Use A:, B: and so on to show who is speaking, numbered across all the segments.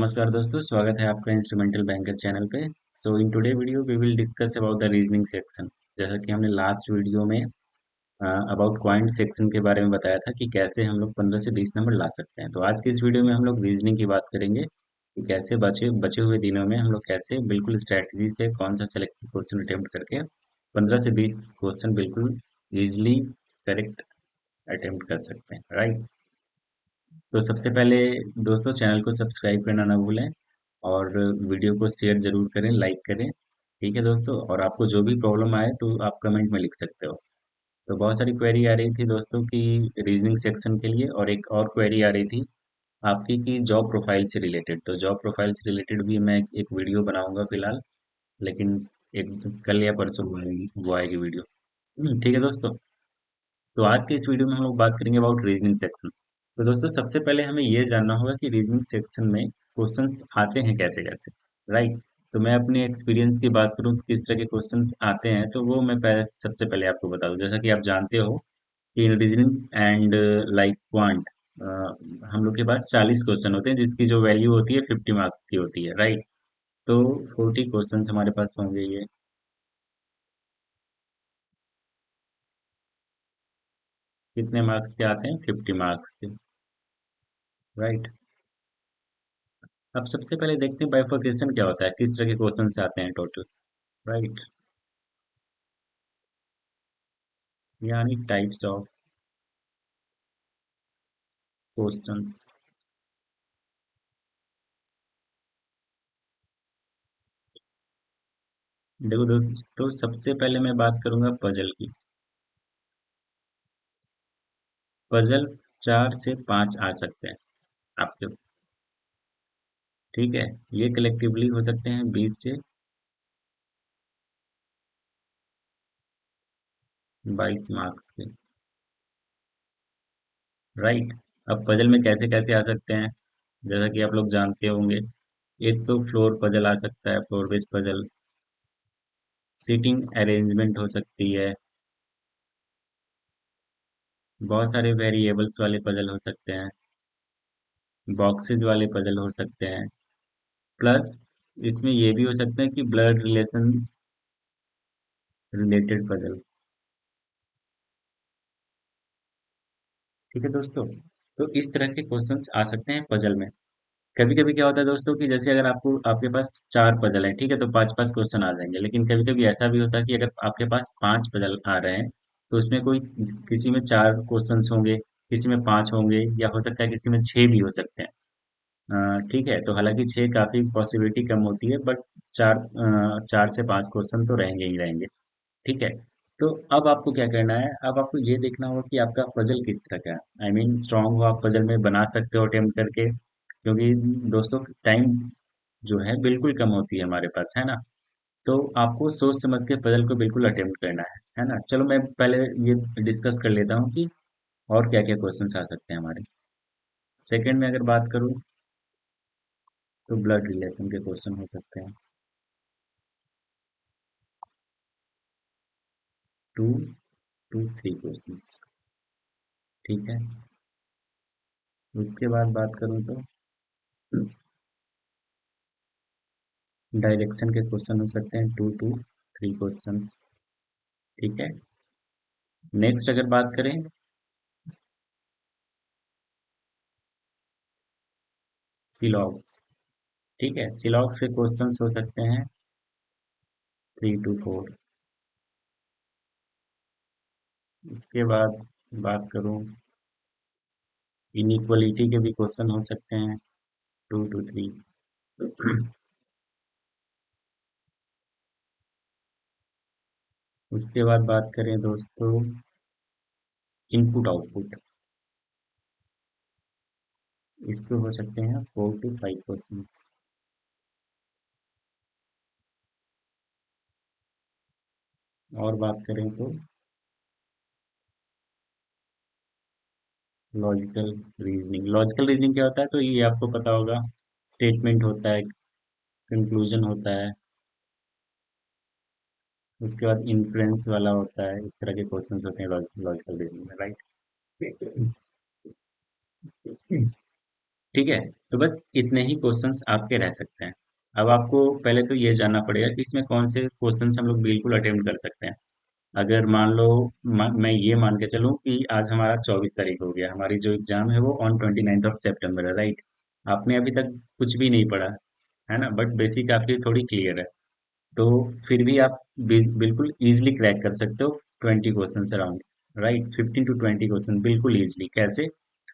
A: नमस्कार दोस्तों, स्वागत है आपका इंस्ट्रूमेंटल बैंकर चैनल पे। So in today video we will discuss about the reasoning section. जैसा कि हमने लास्ट वीडियो में अबाउट क्वांट सेक्शन के बारे में बताया था कि कैसे हम लोग 15 से 20 नंबर ला सकते हैं। तो आज के इस वीडियो में हम लोग रीजनिंग की बात करेंगे कि कैसे बचे बचे हुए दिनों में हम लोग कैसे बिल्कुल स्ट्रैटेजी से कौन सा सेलेक्ट क्वेश्चन अटेम्प्ट करके 15 से 20 क्वेश्चन बिल्कुल इजिली करेक्ट अटेम्प्ट कर सकते हैं, राइट। तो सबसे पहले दोस्तों चैनल को सब्सक्राइब करना ना भूलें और वीडियो को शेयर जरूर करें, लाइक करें। ठीक है दोस्तों, और आपको जो भी प्रॉब्लम आए तो आप कमेंट में लिख सकते हो। तो बहुत सारी क्वेरी आ रही थी दोस्तों की रीजनिंग सेक्शन के लिए, और एक और क्वेरी आ रही थी आपकी की जॉब प्रोफाइल से रिलेटेड। तो जॉब प्रोफाइल से रिलेटेड भी मैं एक वीडियो बनाऊंगा फिलहाल, लेकिन एक कल या परसों वो आएगी वीडियो। ठीक है दोस्तों। तो आज के इस वीडियो में हम लोग बात करेंगे अबाउट रीजनिंग सेक्शन। तो दोस्तों सबसे पहले हमें ये जानना होगा कि रीजनिंग सेक्शन में क्वेश्चंस आते हैं कैसे कैसे, राइट। तो मैं अपने एक्सपीरियंस की बात करूं कि किस तरह के क्वेश्चंस आते हैं, तो वो मैं सबसे पहले आपको बता दूं। जैसा कि आप जानते हो कि इन रीजनिंग एंड लाइक क्वांट हम लोग के पास 40 क्वेश्चन होते हैं जिसकी जो वैल्यू होती है 50 मार्क्स की होती है, राइट। तो 40 क्वेश्चंस हमारे पास होंगे। ये कितने मार्क्स के आते हैं? 50 मार्क्स के, राइट। अब सबसे पहले देखते हैं बाइफरकेशन क्या होता है, किस तरह के क्वेश्चन से आते हैं टोटल, राइट। यानी टाइप्स ऑफ क्वेश्चंस। देखो दोस्तों, सबसे पहले मैं बात करूंगा पजल की। पजल 4 से 5 आ सकते हैं आपके, ठीक है। ये कलेक्टिवली हो सकते हैं 20 से 22 मार्क्स के, राइट। अब पजल में कैसे कैसे आ सकते हैं, जैसा कि आप लोग जानते होंगे। एक तो फ्लोर पजल आ सकता है, floor based puzzle. Seating arrangement हो सकती है। बहुत सारे वेरिएबल्स वाले पजल हो सकते हैं। बॉक्सेस वाले पजल हो सकते हैं। प्लस इसमें ये भी हो सकता है कि ब्लड रिलेशन रिलेटेड पजल। ठीक है दोस्तों। तो इस तरह के क्वेश्चंस आ सकते हैं पजल में। कभी कभी क्या होता है दोस्तों कि जैसे अगर आपको आपके पास 4 पजल है, ठीक है, तो 5 5 क्वेश्चन आ जाएंगे। लेकिन कभी कभी ऐसा भी होता है कि अगर आपके पास 5 पजल आ रहे हैं तो उसमें कोई किसी में 4 क्वेश्चंस होंगे, किसी में 5 होंगे, या हो सकता है किसी में 6 भी हो सकते हैं। ठीक है, तो हालांकि 6 काफी पॉसिबिलिटी कम होती है, बट 4 से 5 क्वेश्चन तो रहेंगे ही रहेंगे। ठीक है। तो अब आपको क्या करना है, अब आपको ये देखना होगा कि आपका पजल किस तरह का है। आई मीन स्ट्रांग हो आप पजल में, बना सकते हो अटेम्प्ट करके, क्योंकि दोस्तों टाइम जो है बिल्कुल कम होती है हमारे पास, है ना। तो आपको सोच समझ के पजल को बिल्कुल अटेम्प्ट करना है ना। चलो मैं पहले ये डिस्कस कर लेता हूँ कि और क्या क्या क्वेश्चन आ सकते हैं हमारे। सेकंड में अगर बात करूँ तो ब्लड रिलेशन के क्वेश्चन हो सकते हैं। 2 to 3 क्वेश्चन, ठीक है। उसके बाद बात करूँ तो डायरेक्शन के क्वेश्चन हो सकते हैं, 2 to 3 क्वेश्चंस, ठीक है। नेक्स्ट अगर बात करें सिलॉग्स, ठीक है, सिलॉग्स के क्वेश्चंस हो सकते हैं 3 to 4। उसके बाद बात करूं इनइक्वलिटी के भी क्वेश्चन हो सकते हैं 2 to 3। उसके बाद बात करें दोस्तों इनपुट आउटपुट, इसके हो सकते हैं 4 to 5 क्वेश्चंस। और बात करें तो लॉजिकल रीजनिंग क्या होता है, तो ये आपको पता होगा। स्टेटमेंट होता है, कंक्लूजन होता है, उसके बाद इन्फ्लुएंस वाला होता है। इस तरह के क्वेश्चंस होते हैं लॉजिकल रीजनिंग में, राइट। ठीक है। तो बस इतने ही क्वेश्चंस आपके रह सकते हैं। अब आपको पहले तो ये जानना पड़ेगा कि इसमें कौन से क्वेश्चंस हम लोग बिल्कुल अटेम्प्ट कर सकते हैं। अगर मान लो, मैं ये मान के चलूं कि आज हमारा 24 तारीख हो गया, हमारी जो एग्जाम है वो ऑन 29 सितंबर है, राइट। आपने अभी तक कुछ भी नहीं पढ़ा है ना, बट बेसिक आपकी थोड़ी क्लियर है। तो फिर भी आप बिल्कुल इजीली क्रैक कर सकते हो 20 question around, right. 15 to 20 question बिल्कुल इजीली। कैसे?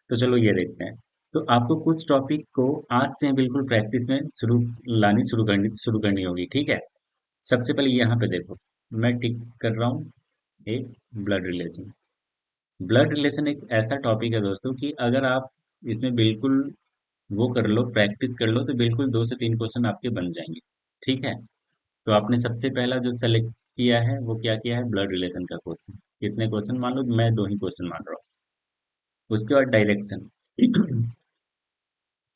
A: तो चलो ये देखते हैं। तो आपको कुछ टॉपिक को आज से बिल्कुल प्रैक्टिस में शुरू करनी होगी, ठीक है। सबसे पहले यहाँ पे देखो, मैं टिक कर रहा हूँ एक ब्लड रिलेशन। ब्लड रिलेशन एक ऐसा टॉपिक है दोस्तों कि अगर आप इसमें बिल्कुल वो कर लो, प्रैक्टिस कर लो, तो बिल्कुल 2 से 3 क्वेश्चन आपके बन जाएंगे, ठीक है। तो आपने सबसे पहला जो सेलेक्ट किया है वो क्या किया है? ब्लड रिलेशन का क्वेश्चन। कितने क्वेश्चन मान लो? मैं 2 ही क्वेश्चन मान रहा हूँ। उसके बाद डायरेक्शन,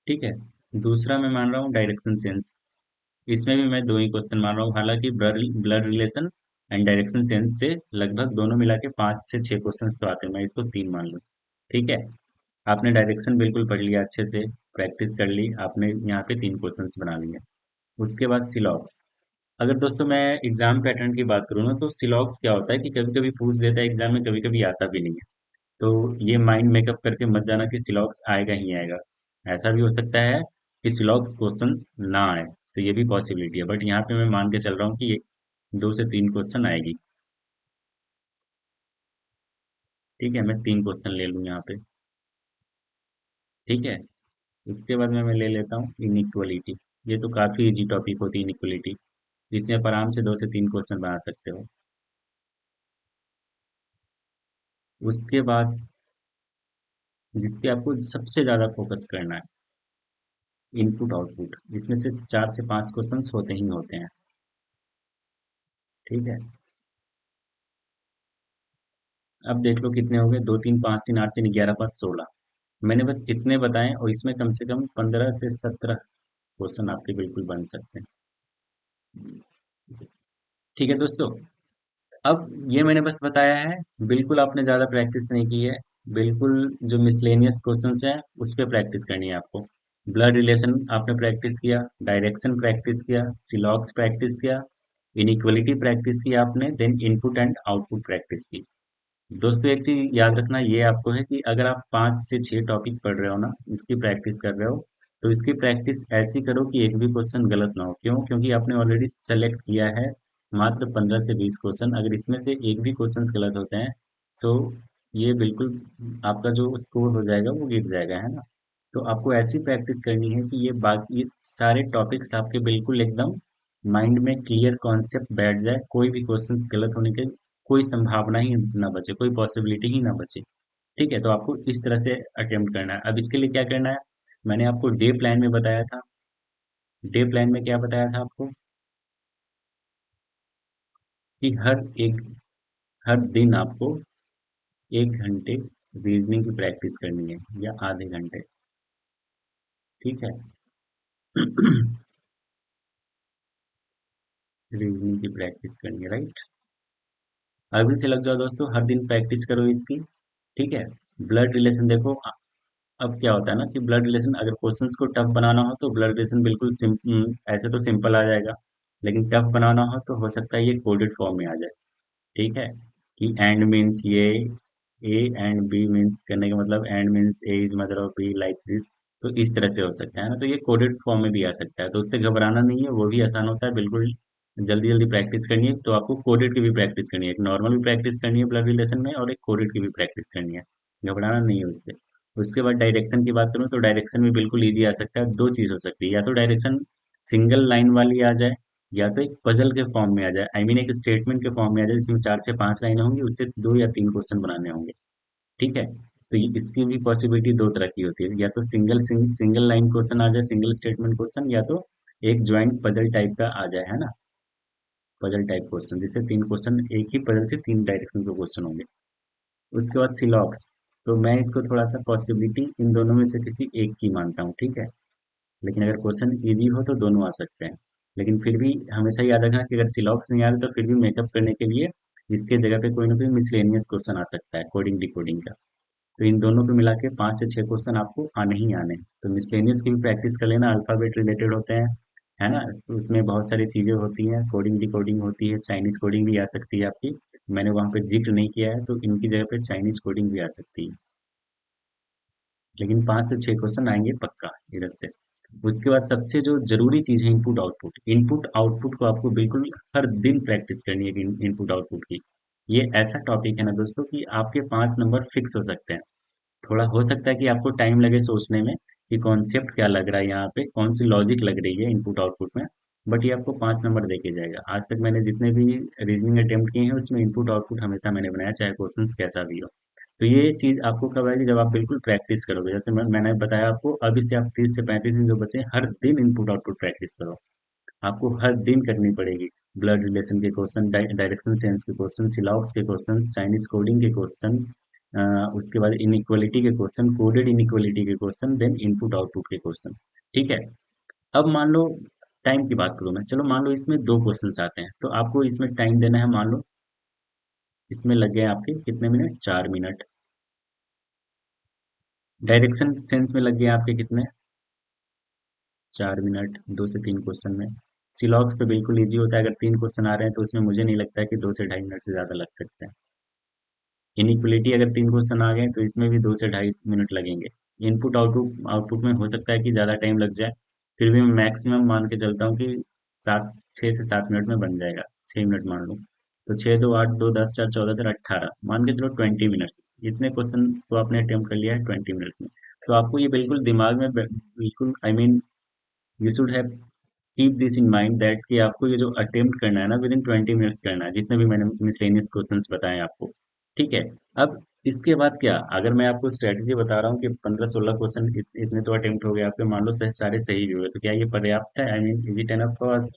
A: ठीक है। दूसरा मैं मान रहा हूँ डायरेक्शन सेंस। इसमें भी मैं 2 ही क्वेश्चन मान रहा हूँ, हालांकि blood blood relation and direction sense से लगभग दोनों मिला के 5 से 6 क्वेश्चन तो आते हैं, मैं इसको 3 मान लूँ, ठीक है। आपने डायरेक्शन बिल्कुल पढ़ लिया अच्छे से, प्रैक्टिस कर ली आपने, यहाँ पे 3 क्वेश्चन बना लिए। उसके बाद सिलॉक्स। अगर दोस्तों मैं एग्जाम पैटर्न की बात करूँ ना, तो सिलॉक्स क्या होता है कि कभी कभी पूछ देता है एग्जाम में, कभी कभी आता भी नहीं है। तो ये माइंड मेकअप करके मत जाना कि सिलॉक्स आएगा ही आएगा। ऐसा भी हो सकता है कि सिलॉक्स क्वेश्चंस ना आए, तो ये भी पॉसिबिलिटी है, बट यहाँ पे मैं मान के चल रहा हूँ कि ये 2 से 3 क्वेश्चन आएगी। ठीक है, मैं 3 क्वेश्चन ले लूँ यहाँ पे, ठीक है। उसके बाद मैं ले लेता हूँ इनइक्वलिटी। ये तो काफी इजी टॉपिक होती है इनइक्वलिटी, इसमें आप आराम से 2 से 3 क्वेश्चन बना सकते हो। उसके बाद जिस पे आपको सबसे ज्यादा फोकस करना है, इनपुट आउटपुट। इसमें से 4 से 5 क्वेश्चन होते ही होते हैं, ठीक है। अब देख लो कितने हो गए, 2 3 5 3 8 3 11 5 16। मैंने बस इतने बताए और इसमें कम से कम 15 से 17 क्वेश्चन आपके बिल्कुल बन सकते हैं, ठीक है दोस्तों। अब ये मैंने बस बताया है, बिल्कुल आपने ज्यादा प्रैक्टिस नहीं की है। बिल्कुल जो मिसलेनियस क्वेश्चंस हैं उस पर प्रैक्टिस करनी है आपको। ब्लड रिलेशन आपने प्रैक्टिस किया, डायरेक्शन प्रैक्टिस किया, सिलॉक्स प्रैक्टिस किया, इनइक्वलिटी प्रैक्टिस किया आपने, then input and output practice की। दोस्तों एक चीज याद रखना ये आपको है कि अगर आप 5 से 6 टॉपिक पढ़ रहे हो ना, इसकी प्रैक्टिस कर रहे हो, तो इसकी प्रैक्टिस ऐसी करो कि एक भी क्वेश्चन गलत ना हो। क्यों? क्योंकि आपने ऑलरेडी सेलेक्ट किया है मात्र 15 से 20 क्वेश्चन। अगर इसमें से एक भी क्वेश्चन गलत होते हैं, सो ये बिल्कुल आपका जो स्कोर हो जाएगा वो गिर जाएगा, है ना। तो आपको ऐसी प्रैक्टिस करनी है कि ये बाकी ये सारे टॉपिक्स आपके बिल्कुल एकदम माइंड में क्लियर कॉन्सेप्ट बैठ जाए, कोई भी क्वेश्चंस गलत होने के कोई संभावना ही ना बचे, कोई पॉसिबिलिटी ही ना बचे, ठीक है। तो आपको इस तरह से अटेम्प्ट करना है। अब इसके लिए क्या करना है? मैंने आपको डे प्लान में बताया था। डे प्लान में क्या बताया था आपको? कि हर दिन आपको 1 घंटे रीजनिंग की प्रैक्टिस करनी है, या आधे घंटे, ठीक है। रीजनिंग की प्रैक्टिस करनी है, राइट। अभी से लग जाओ दोस्तों, हर दिन प्रैक्टिस करो इसकी, ठीक है। ब्लड रिलेशन देखो, अब क्या होता है ना कि ब्लड रिलेशन अगर क्वेश्चंस को टफ बनाना हो तो ब्लड रिलेशन बिल्कुल ऐसे तो सिंपल आ जाएगा, लेकिन टफ बनाना हो तो हो सकता है ये कोडेड फॉर्म में आ जाए, ठीक है। कि एंड मीन्स ये, ए एंड बी मीन्स करने का मतलब and means A is mother of B, like this. तो इस तरह से हो सकता है ना, तो ये कोडेड फॉर्म में भी आ सकता है, तो उससे घबराना नहीं है, वो भी आसान होता है बिल्कुल। जल्दी जल्दी प्रैक्टिस करनी है, तो आपको कोडेड की भी प्रैक्टिस करनी है, एक नॉर्मल भी प्रैक्टिस करनी है ब्लड रिलेशन में, और एक कोडेड की भी प्रैक्टिस करनी है। घबराना नहीं है उससे। उसके बाद डायरेक्शन की बात करूँ तो डायरेक्शन भी बिल्कुल ईजी आ सकता है। दो चीज हो सकती है, या तो डायरेक्शन सिंगल लाइन वाली आ जाए, या तो एक पजल के फॉर्म में आ जाए, आई मीन एक स्टेटमेंट के फॉर्म में आ जाए, जिसमें 4 से 5 लाइनें होंगी, उससे 2 या 3 क्वेश्चन बनाने होंगे, ठीक है। तो इसकी भी पॉसिबिलिटी दो तरह की होती है, या तो सिंगल लाइन क्वेश्चन आ जाए, सिंगल स्टेटमेंट क्वेश्चन, या तो एक ज्वाइंट पजल टाइप का आ जाए, है ना। पजल टाइप क्वेश्चन जिससे 3 क्वेश्चन, एक ही पजल से 3 डायरेक्शन के क्वेश्चन होंगे। उसके बाद सिलॉक्स। तो मैं इसको थोड़ा सा पॉसिबिलिटी इन दोनों में से किसी एक की मानता हूँ, ठीक है। लेकिन अगर क्वेश्चन इजी हो तो दोनों आ सकते हैं। लेकिन फिर भी हमेशा याद रखना कि अगर सिलॉक्स नहीं आ रहा तो फिर भी मेकअप करने के लिए इसके जगह पे कोई ना कोई मिसलेनियस क्वेश्चन आ सकता है, कोडिंग डिकोडिंग का, तो इन दोनों पे मिला के 5 से 6 क्वेश्चन आपको आने ही आने हैं। तो मिसलेनियस की भी प्रैक्टिस कर लेना, अल्फाबेट रिलेटेड होते हैं, है ना। उसमें बहुत सारी चीजें होती हैं, कोडिंग डिकोडिंग होती है, चाइनीज कोडिंग भी आ सकती है आपकी। मैंने वहां पे जिक्र नहीं किया है, तो इनकी जगह पे चाइनीज कोडिंग भी आ सकती है। लेकिन 5 से 6 क्वेश्चन आएंगे पक्का इधर से। उसके बाद सबसे जो जरूरी चीज है, इनपुट आउटपुट। इनपुट आउटपुट को आपको बिल्कुल हर दिन प्रैक्टिस करनी है, इनपुट आउटपुट की। ये ऐसा टॉपिक है ना दोस्तों कि आपके 5 नंबर फिक्स हो सकते हैं। थोड़ा हो सकता है कि आपको टाइम लगे सोचने में कि कॉन्सेप्ट क्या लग रहा है, यहाँ पे कौन सी लॉजिक लग रही है इनपुट आउटपुट में। बट ये आपको 5 नंबर देके जाएगा। आज तक मैंने जितने भी रीजनिंग अटेम्प्ट किए हैं, उसमें इनपुट आउटपुट हमेशा मैंने बनाया, चाहे क्वेश्चन कैसा भी हो। तो ये चीज आपको कब आएगी, जब आप बिल्कुल प्रैक्टिस करोगे। जैसे मैंने बताया आपको, अभी से आप 30 से 35 दिन जो बचे हैं, हर दिन इनपुट आउटपुट प्रैक्टिस करो। आपको हर दिन करनी पड़ेगी। ब्लड रिलेशन के क्वेश्चन, डायरेक्शन सेंस के क्वेश्चन, सिलॉक्स के क्वेश्चन, चाइनीज कोडिंग के क्वेश्चन, उसके बाद इनइक्वलिटी के क्वेश्चन, कोडेड इनइक्वलिटी के क्वेश्चन, देन इनपुट आउटपुट के क्वेश्चन। ठीक है। अब मान लो, टाइम की बात करूं मैं, चलो मान लो इसमें 2 क्वेश्चन आते हैं, तो आपको इसमें टाइम देना है, मान लो इसमें लग गए आपके कितने मिनट, 4 मिनट। डायरेक्शन सेंस में लग गए आपके कितने, 4 मिनट, 2 से 3 क्वेश्चन में। सिलॉक्स तो बिल्कुल इजी होता है, अगर 3 क्वेश्चन आ रहे हैं तो उसमें मुझे नहीं लगता है कि 2 से ढाई मिनट से ज्यादा लग सकते हैं। इनइक्वलिटी अगर 3 क्वेश्चन आ गए तो इसमें भी 2 से ढाई मिनट लगेंगे। इनपुट आउटपुट आउटपुट में हो सकता है कि ज्यादा टाइम लग जाए, फिर भी मैं मैक्सिमम मान के चलता हूँ कि 6 से 7 मिनट में बन जाएगा। 6 मिनट मान लो, तो 6 2 8 2 10 4 14 4 18, मान के चलो 20 मिनट्स। इतने क्वेश्चन तो आपने अटेम्प्ट कर लिया है 20 मिनट्स में। तो आपको ये बिल्कुल दिमाग में बिल्कुल, I mean, you should have keep this in mind that कि आपको ये जो अटेम्प्ट करना है ना, विद इन 20 मिनट्स करना है, जितने भी मैंने मिसलेनियस क्वेश्चंस बताए आपको। ठीक है। अब इसके बाद क्या, अगर मैं आपको स्ट्रेटेजी बता रहा हूँ कि 15 16 क्वेश्चन इतने तो अटेम्प्ट हो गए आपके, मान लो सारे सही भी हुए, तो क्या ये पर्याप्त है, I mean is it enough for us?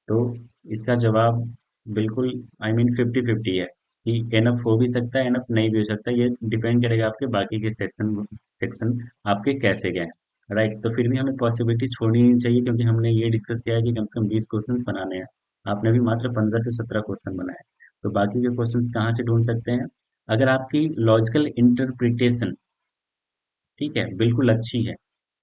A: तो इसका जवाब बिल्कुल, आई मीन 50-50 है, कि एनफ हो भी सकता है, एनफ नहीं भी हो सकता। ये डिपेंड करेगा आपके बाकी के सेक्शन सेक्शन आपके कैसे गए। राइट। तो फिर भी हमें पॉसिबिलिटी छोड़नी नहीं चाहिए, क्योंकि हमने ये डिस्कस किया है कि कम से कम 20 क्वेश्चन बनाने हैं। आपने भी मात्र 15 से 17 क्वेश्चन बनाए। तो बाकी के क्वेश्चंस कहाँ से ढूंढ सकते हैं, अगर आपकी लॉजिकल इंटरप्रिटेशन, ठीक है, बिल्कुल अच्छी है,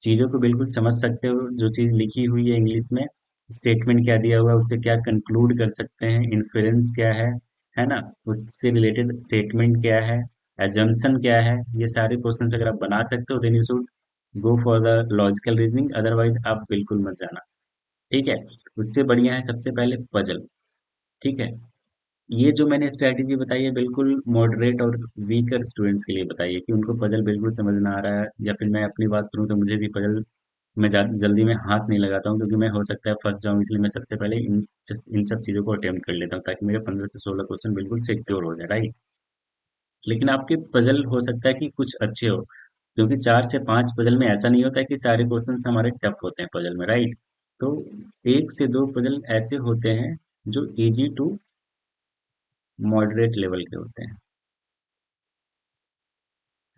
A: चीजों को बिल्कुल समझ सकते हो, जो चीज लिखी हुई है इंग्लिश में, स्टेटमेंट क्या दिया हुआ है, उससे क्या कंक्लूड कर सकते हैं, इन्फेरेंस क्या है ना, उससे रिलेटेड स्टेटमेंट क्या है, एजम्पशन क्या है, ये सारे क्वेश्चंस अगर आप बना सकते हो, then you should go for the logical reasoning, otherwise आप बिल्कुल मत जाना। ठीक है। उससे बढ़िया है सबसे पहले पजल। ठीक है। ये जो मैंने स्ट्रैटेजी बताई है, बिल्कुल मॉडरेट और वीकर स्टूडेंट्स के लिए बताई है, कि उनको पजल बिल्कुल समझ ना आ रहा है, या फिर मैं अपनी बात करूँ तो मुझे भी पजल में जल्दी में हाथ नहीं लगाता हूँ, क्योंकि मैं हो सकता है फंस जाऊँ, इसलिए मैं सबसे पहले इन सब चीज़ों को अटेम्प्ट कर लेता हूँ, ताकि मेरे 15 से 16 क्वेश्चन बिल्कुल सिक्योर हो जाए। राइट। लेकिन आपके पजल हो सकता है कि कुछ अच्छे हो, क्योंकि 4 से 5 पजल में ऐसा नहीं होता कि सारे क्वेश्चन हमारे टफ होते हैं पजल में। राइट। तो 1 से 2 पजल ऐसे होते हैं जो इजी टू मॉडरेट लेवल के होते हैं,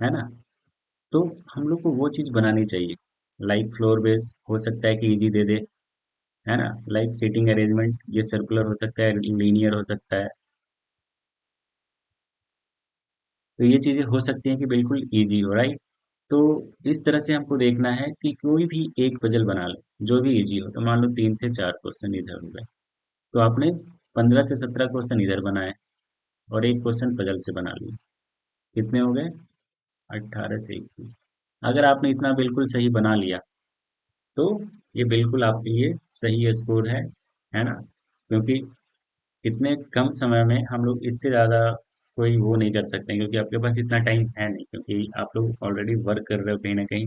A: है ना। तो हम लोग को वो चीज बनानी चाहिए। लाइक फ्लोर बेस हो सकता है कि इजी दे दे, है ना। लाइक सीटिंग अरेंजमेंट, ये सर्कुलर हो सकता है, लीनियर हो सकता है। तो ये चीजें हो सकती हैं कि बिल्कुल इजी हो। राइट। तो इस तरह से हमको देखना है कि कोई भी एक पजल बना ले जो भी इजी हो। तो मान लो 3 से 4 क्वेश्चन इधर हो गए, तो आपने 15 से 17 क्वेश्चन इधर बनाए, और एक क्वेश्चन पजल से बना लिए। कितने हो गए, 18 से 21। अगर आपने इतना बिल्कुल सही बना लिया, तो ये बिल्कुल आपके लिए सही स्कोर है ना। क्योंकि इतने कम समय में हम लोग इससे ज़्यादा कोई वो नहीं कर सकते हैं, क्योंकि आपके पास इतना टाइम है नहीं, क्योंकि आप लोग ऑलरेडी वर्क कर रहे हो कहीं ना कहीं,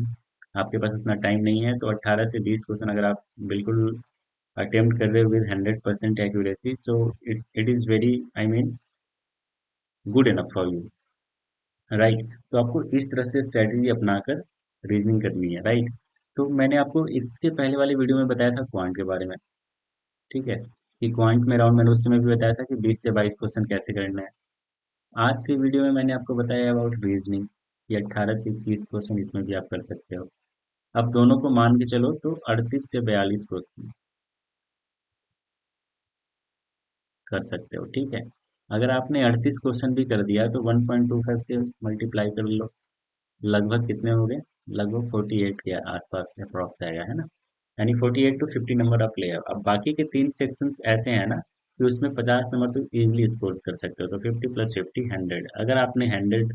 A: आपके पास इतना टाइम नहीं है। तो 18 से 20 क्वेश्चन अगर आप बिल्कुल अटेम्प्ट कर रहे हो with 100% accuracy, so it is very, I mean, good enough for you. Right. तो आपको इस तरह से स्ट्रेटेजी अपनाकर रीजनिंग करनी है। राइट। तो मैंने आपको इसके पहले वाले वीडियो में बताया था क्वांट के बारे में। ठीक है। कि क्वांट में राउंड, मैंने उस समय भी बताया था कि 20 से 22 क्वेश्चन कैसे करना है। आज के वीडियो में मैंने आपको बताया अबाउट रीजनिंग, कि 18 से 21 क्वेश्चन इसमें भी आप कर सकते हो। अब दोनों को मान के चलो तो 38 से 42 क्वेश्चन कर सकते हो। ठीक है। अगर आपने 38 क्वेश्चन भी कर दिया तो 1.25 से मल्टीप्लाई कर लो। लगभग कितने हो गए? लगभग 48 के आसपास अप्रॉक्स आएगा, है ना? यानी 48 to 50 नंबर आप ले आओ। अब बाकी के 3 सेक्शंस ऐसे हैं ना कि उसमें 50 नंबर तो इजीली स्कोर कर सकते हो। तो 50 + 50 100, अगर आपने 100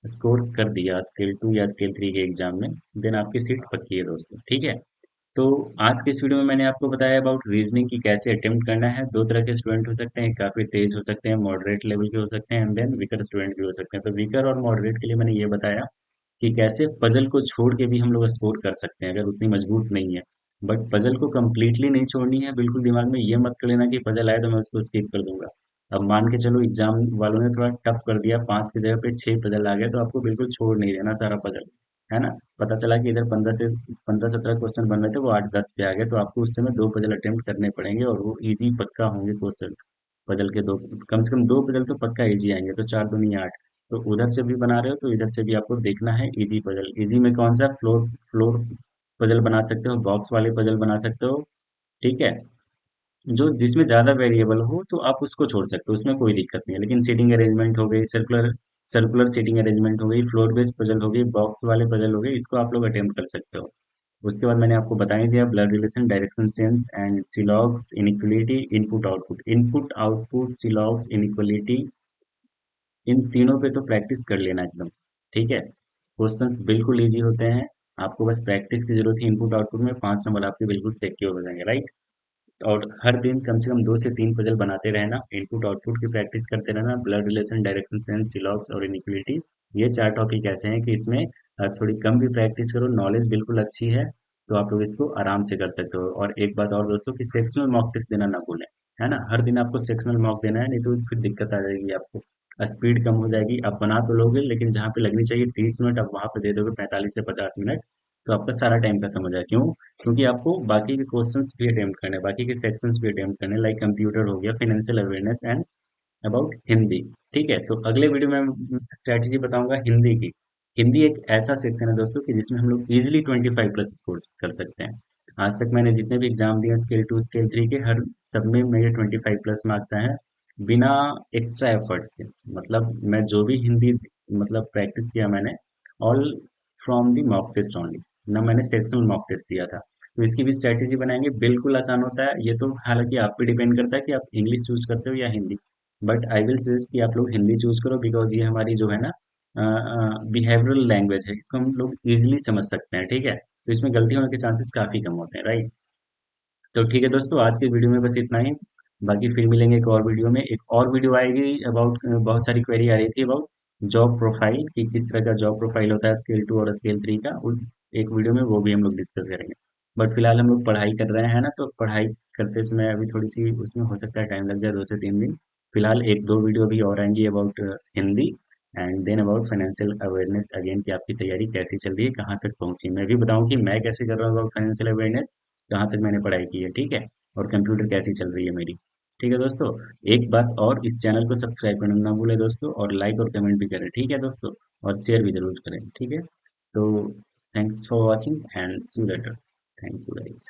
A: स्कोर कर दिया स्केल 2 या स्केल 3 के एग्जाम में, देन आपकी सीट पक्की है दोस्तों, ठीक है। तो आज के इस वीडियो में मैंने आपको बताया अबाउट रीजनिंग की कैसे अटेम्प्ट करना है। दो तरह के स्टूडेंट हो सकते हैं, काफी तेज हो सकते हैं, मॉडरेट लेवल के हो सकते हैं, एंड देन वीकर स्टूडेंट भी हो सकते हैं। तो वीकर और मॉडरेट के लिए मैंने ये बताया कि कैसे पजल को छोड़ के भी हम लोग स्कोर कर सकते हैं अगर उतनी मजबूत नहीं है। बट पजल को कम्प्लीटली नहीं छोड़नी है, बिल्कुल दिमाग में ये मत कर लेना कि पजल आए तो मैं उसको स्किप कर दूंगा। अब मान के चलो एग्जाम वालों ने थोड़ा टफ कर दिया, 5 की जगह पे 6 पजल आ गए, तो आपको बिल्कुल छोड़ नहीं देना सारा पजल, है ना। पता चला कि इधर 15 से 17 क्वेश्चन बन रहे थे, वो 8-10 पे आ गए, तो आपको उस समय 2 पजल अटेम्प्ट करने पड़ेंगे और वो इजी पक्का होंगे क्वेश्चन। पजल के दो, कम से कम 2 पजल तो पक्का इजी आएंगे, तो 4 दूनी 8। तो उधर से भी बना रहे हो तो इधर से भी आपको देखना है इजी पजल। इजी में कौन सा? फ्लोर फ्लोर पजल बना सकते हो, बॉक्स वाले पजल बना सकते हो, ठीक है। जो जिसमें ज्यादा वेरिएबल हो तो आप उसको छोड़ सकते हो, उसमें कोई दिक्कत नहीं है। लेकिन सीटिंग अरेंजमेंट हो गई, सर्कुलर सर्कुलर सीटिंग अरेंजमेंट हो गई, फ्लोर बेस्ड पजल हो गई, बॉक्स वाले पजल हो गए, इसको आप लोग अटेम्प्ट कर सकते हो। उसके बाद मैंने आपको बता ही दिया blood relation, direction sense and syllogisms, inequality, input output, syllogisms, inequality, इन तीनों पे तो प्रैक्टिस कर लेना एकदम, ठीक है। क्वेश्चंस बिल्कुल इजी होते हैं, आपको बस प्रैक्टिस की जरूरत है। इनपुट आउटपुट में 5 नंबर आपके बिल्कुल सिक्योर हो जाएंगे, राइट। और हर दिन कम से कम 2 से 3 पजल बनाते रहना, इनपुट आउटपुट की प्रैक्टिस करते रहना, ब्लड रिलेशन, डायरेक्शन सेंस, सिलॉग्स और इनिक्विलिटी। ये 4 टॉपिक ऐसे हैं कि इसमें थोड़ी कम भी प्रैक्टिस करो, नॉलेज बिल्कुल अच्छी है, तो आप लोग इसको आराम से कर सकते हो। और एक बात और दोस्तों, कि सेक्शनल मॉक टेस्ट देना ना भूलें, है ना। हर दिन आपको सेक्शनल मॉक देना है, नहीं तो फिर दिक्कत आ जाएगी आपको, स्पीड कम हो जाएगी। आप बना तो लोगे, लेकिन जहाँ पे लगनी चाहिए 30 मिनट आप वहां पे दे दोगे 45 से 50 मिनट, तो आपका सारा टाइम खत्म हो जाए। क्यों? क्योंकि आपको बाकी के क्वेश्चंस भी अटेम्प्ट करने हैं, बाकी के सेक्शंस भी अटेम्प्ट करने हैं, लाइक कंप्यूटर हो गया, financial awareness and about Hindi, ठीक है। तो अगले वीडियो में मैं स्ट्रैटेजी बताऊंगा हिंदी की। हिंदी एक ऐसा सेक्शन है दोस्तों कि जिसमें हम लोग इजिली 25+ स्कोर कर सकते हैं। आज तक मैंने जितने भी एग्जाम दिए स्केल 2 स्केल 3 के, हर सब में मेरे 25+ मार्क्स आए हैं, बिना एक्स्ट्रा एफर्ट्स के। मतलब मैं जो भी हिंदी मतलब प्रैक्टिस किया मैंने, all from the mock test only, ना मैंने सेक्शनल मॉक टेस्ट दिया था। तो इसकी भी स्ट्रैटेजी बनाएंगे, बिल्कुल आसान होता है ये तो। हालांकि आप पे डिपेंड करता है कि आप इंग्लिश चूज करते हो या Hindi, but I will suggest कि आप लोग हिंदी चूज करो, बिकॉज ये हमारी जो है ना बिहेवियरल लैंग्वेज है, इसको हम लोग इजिली समझ सकते हैं, ठीक है। तो इसमें गलती होने के चांसेस काफी कम होते हैं, राइट। तो ठीक है दोस्तों, आज के वीडियो में बस इतना ही। बाकी फिर मिलेंगे एक और वीडियो में। एक और वीडियो आएगी अबाउट, बहुत सारी क्वेरी आ रही थी अबाउट जॉब प्रोफाइल, कि किस तरह का जॉब प्रोफाइल होता है स्केल 2 और स्केल 3 का, एक वीडियो में वो भी हम लोग डिस्कस करेंगे। बट फिलहाल हम लोग पढ़ाई कर रहे हैं ना, तो पढ़ाई करते समय अभी थोड़ी सी उसमें हो सकता है टाइम लग जाए, 2 से 3 दिन। फिलहाल एक दो वीडियो भी और आएंगी about Hindi, and then about financial awareness again, की आपकी तैयारी कैसी चल रही है, कहाँ तक पहुंची। मैं भी बताऊं कि मैं कैसे कर रहा हूँ अबाउट फाइनेंशियल अवेयरनेस, कहाँ तक मैंने पढ़ाई की है, ठीक है। और कंप्यूटर कैसी चल रही है मेरी, ठीक है दोस्तों। एक बात और, इस चैनल को सब्सक्राइब करना ना भूले दोस्तों, और लाइक और कमेंट भी करें, ठीक है दोस्तों। और शेयर भी जरूर करें, ठीक है। तो thanks for watching and see you later. Thank you guys.